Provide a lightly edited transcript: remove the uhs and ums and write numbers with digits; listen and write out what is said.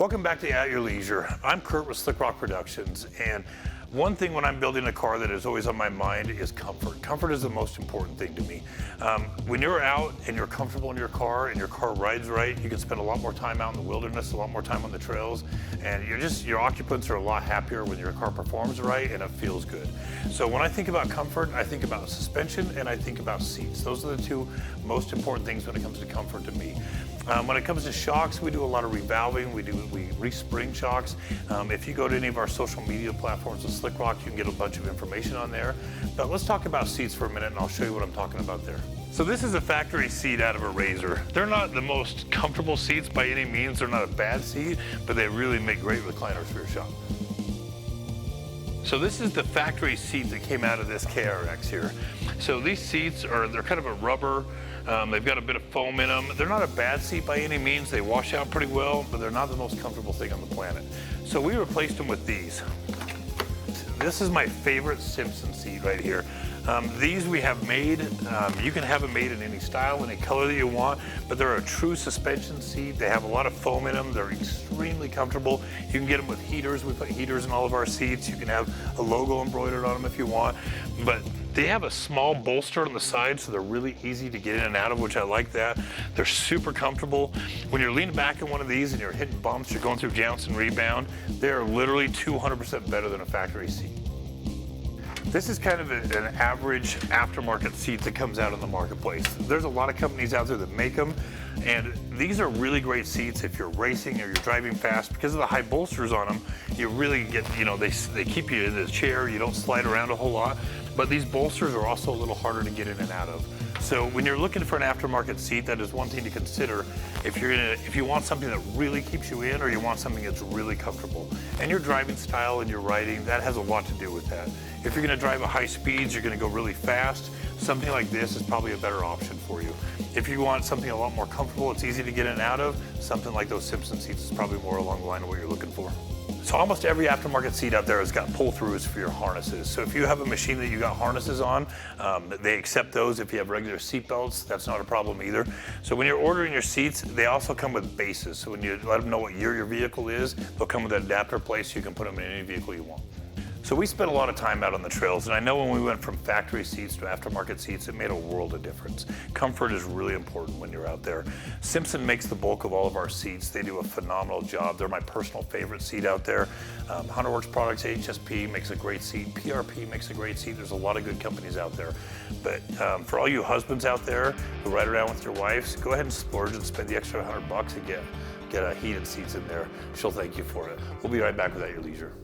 Welcome back to At Your Leisure. I'm Curt with SlikRok Productions, and one thing when I'm building a car that is always on my mind is comfort. Comfort is the most important thing to me. When you're out and you're comfortable in your car and your car rides right, you can spend a lot more time out in the wilderness, a lot more time on the trails, and your occupants are a lot happier when your car performs right and it feels good. So when I think about comfort, I think about suspension and I think about seats. Those are the two most important things when it comes to comfort to me. When it comes to shocks, we do a lot of revalving. We re-spring shocks. If you go to any of our social media platforms with SlikRok, you can get a bunch of information on there. But let's talk about seats for a minute, and I'll show you what I'm talking about there. So this is a factory seat out of a Razor. They're not the most comfortable seats by any means. They're not a bad seat, but they really make great recliners for your shop. So this is the factory seat that came out of this KRX here. So these seats they're kind of a rubber. They've got a bit of foam in them. They're not a bad seat by any means. They wash out pretty well, but they're not the most comfortable thing on the planet. So we replaced them with these. This is my favorite Simpson seat right here. These we have made. You can have them made in any style, any color that you want, but they're a true suspension seat. They have a lot of foam in them. They're extremely comfortable. You can get them with heaters. We put heaters in all of our seats. You can have a logo embroidered on them if you want, but they have a small bolster on the side, so they're really easy to get in and out of, which I like that. They're super comfortable. When you're leaning back in one of these and you're hitting bumps, you're going through jounce and rebound, they're literally 200% better than a factory seat. This is kind of an average aftermarket seat that comes out in the marketplace. There's a lot of companies out there that make them, and these are really great seats if you're racing or you're driving fast. Because of the high bolsters on them, you really get, they keep you in the chair, you don't slide around a whole lot, but these bolsters are also a little harder to get in and out of. So when you're looking for an aftermarket seat, that is one thing to consider if you want something that really keeps you in or you want something that's really comfortable. And your driving style and your riding, that has a lot to do with that. If you're gonna drive at high speeds, you're gonna go really fast, something like this is probably a better option for you. If you want something a lot more comfortable, it's easy to get in and out of, something like those Simpson seats is probably more along the line of what you're looking for. So almost every aftermarket seat out there has got pull-throughs for your harnesses. So if you have a machine that you got harnesses on, they accept those. If you have regular seat belts, that's not a problem either. So when you're ordering your seats, they also come with bases. So when you let them know what year your vehicle is, they'll come with an adapter place so you can put them in any vehicle you want. So we spent a lot of time out on the trails, and I know when we went from factory seats to aftermarket seats, it made a world of difference. Comfort is really important when you're out there. Simpson makes the bulk of all of our seats. They do a phenomenal job. They're my personal favorite seat out there. HunterWorks Products, HSP makes a great seat. PRP makes a great seat. There's a lot of good companies out there. But for all you husbands out there who ride around with your wives, go ahead and splurge and spend the extra $100 and get heated seats in there. She'll thank you for it. We'll be right back with At Your Leisure.